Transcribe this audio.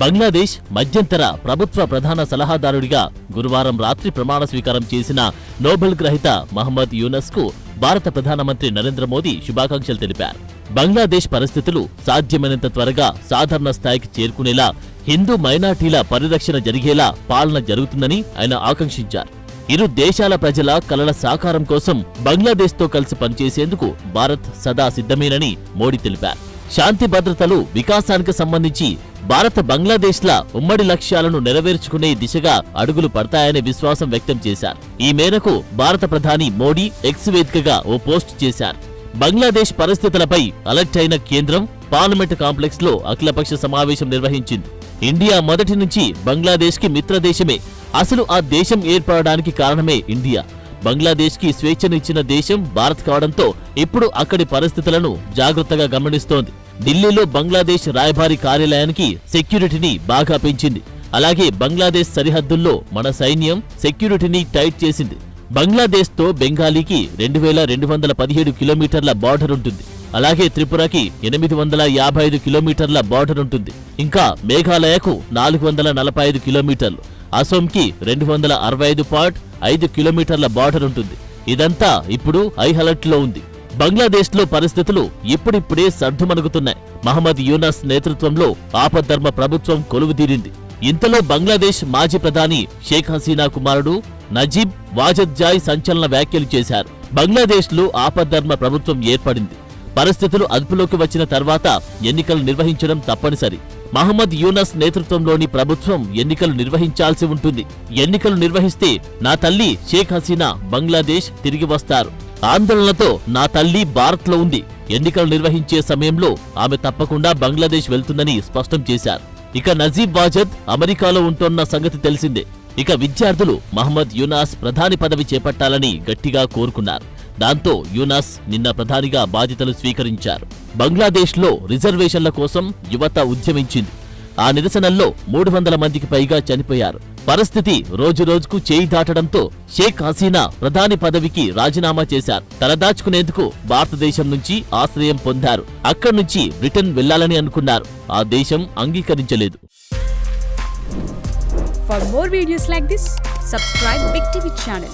బంగ్లాదేశ్ మధ్యంతర ప్రభుత్వ ప్రధాన సలహాదారుడిగా గురువారం రాత్రి ప్రమాణ స్వీకారం చేసిన నోబెల్ గ్రహీత మహమ్మద్ యూనస్ కు భారత ప్రధానమంత్రి నరేంద్ర మోదీ శుభాకాంక్షలు తెలిపారు. బంగ్లాదేశ్ పరిస్థితులు సాధ్యమైనంత త్వరగా సాధారణ స్థాయికి చేరుకునేలా, హిందూ మైనార్టీల పరిరక్షణ జరిగేలా పాలన జరుగుతుందని ఆయన ఆకాంక్షించారు. ఇరు దేశాల ప్రజల కలల సాకారం కోసం బంగ్లాదేశ్తో కలిసి పనిచేసేందుకు భారత్ సదా సిద్ధమేనని మోడీ తెలిపారు. శాంతి భద్రతలు, వికాసానికి సంబంధించి భారత్ బంగ్లాదేశ్ల ఉమ్మడి లక్ష్యాలను నెరవేర్చుకునే దిశగా అడుగులు పడతాయనే విశ్వాసం వ్యక్తం చేశారు. ఈ మేరకు భారత ప్రధాని మోడీ ఎక్స్ వేదికగా ఓ పోస్ట్ చేశారు. బంగ్లాదేశ్ పరిస్థితులపై అలర్ట్ అయిన కేంద్రం పార్లమెంటు కాంప్లెక్స్ లో అఖిలపక్ష సమావేశం నిర్వహించింది. ఇండియా మొదటి నుంచి బంగ్లాదేశ్ కి మిత్రదేశమే. అసలు ఆ దేశం ఏర్పడడానికి కారణమే ఇండియా. బంగ్లాదేశ్ కి స్వేచ్ఛనిచ్చిన దేశం భారత్ కావడంతో ఇప్పుడు అక్కడి పరిస్థితులను జాగ్రత్తగా గమనిస్తోంది. ఢిల్లీలో బంగ్లాదేశ్ రాయబారి కార్యాలయానికి సెక్యూరిటీని బాగా పెంచింది. అలాగే బంగ్లాదేశ్ సరిహద్దుల్లో మన సైన్యం సెక్యూరిటీని టైట్ చేసింది. బంగ్లాదేశ్ తో బెంగాలీకి 2217 కిలోమీటర్ల బార్డర్ ఉంటుంది. అలాగే త్రిపురకి 855 కిలోమీటర్ల బార్డర్ ఉంటుంది. ఇంకా మేఘాలయకు 445 కిలోమీటర్లు, అసోంకి 265.5 కిలోమీటర్ల బార్డర్ ఉంటుంది. ఇదంతా ఇప్పుడు హై అలర్ట్ లో ఉంది. బంగ్లాదేశ్ లో పరిస్థితులు ఇప్పుడిప్పుడే సర్దుమణుగుతున్నాయి. మహమ్మద్ యూనస్ నేతృత్వంలో ఆపద్ధర్మ ప్రభుత్వం కొలువుదీరింది. ఇంతలో బంగ్లాదేశ్ మాజీ ప్రధాని షేక్ హసీనా కుమారుడు నజీబ్ వాజద్జాయ్ సంచలన వ్యాఖ్యలు చేశారు. బంగ్లాదేశ్ లో ఆపద్ధర్మ ప్రభుత్వం ఏర్పడింది. పరిస్థితులు అదుపులోకి వచ్చిన తర్వాత ఎన్నికలు నిర్వహించడం తప్పనిసరి. మహమ్మద్ యూనస్ నేతృత్వంలోని ప్రభుత్వం ఎన్నికలు నిర్వహించాల్సి ఉంటుంది. ఎన్నికలు నిర్వహిస్తే నా తల్లి షేక్ హసీనా బంగ్లాదేశ్ తిరిగి వస్తారు. ఆందోళనతో నా తల్లి భారత్ లో ఉంది. ఎన్నికలు నిర్వహించే సమయంలో ఆమె తప్పకుండా బంగ్లాదేశ్ వెళ్తుందని స్పష్టం చేశారు. ఇక నజీబ్ వాజద్ అమెరికాలో ఉంటోన్న సంగతి తెలిసిందే. ఇక విద్యార్థులు మహమ్మద్ యూనస్ ప్రధాని పదవి చేపట్టాలని గట్టిగా కోరుకున్నారు. దాంతో యూనస్ నిన్న ప్రధానిగా బాధ్యతలు స్వీకరించారు. బంగ్లాదేశ్ లో రిజర్వేషన్ల కోసం యువత ఉద్యమించింది. ఆ నిరసనల్లో 300 మందికి పైగా చనిపోయారు. పరిస్థితి రోజురోజుకు చేయి దాటడంతో షేక్ హసీనా ప్రధాని పదవికి రాజీనామా చేశారు. తలదాచుకునేందుకు భారతదేశం నుంచి ఆశ్రయం పొందారు. అక్కడి నుంచి బ్రిటన్ వెళ్లాలని అనుకున్నారు. ఆ దేశం అంగీకరించలేదు. For more videos like this, subscribe Big TV channel.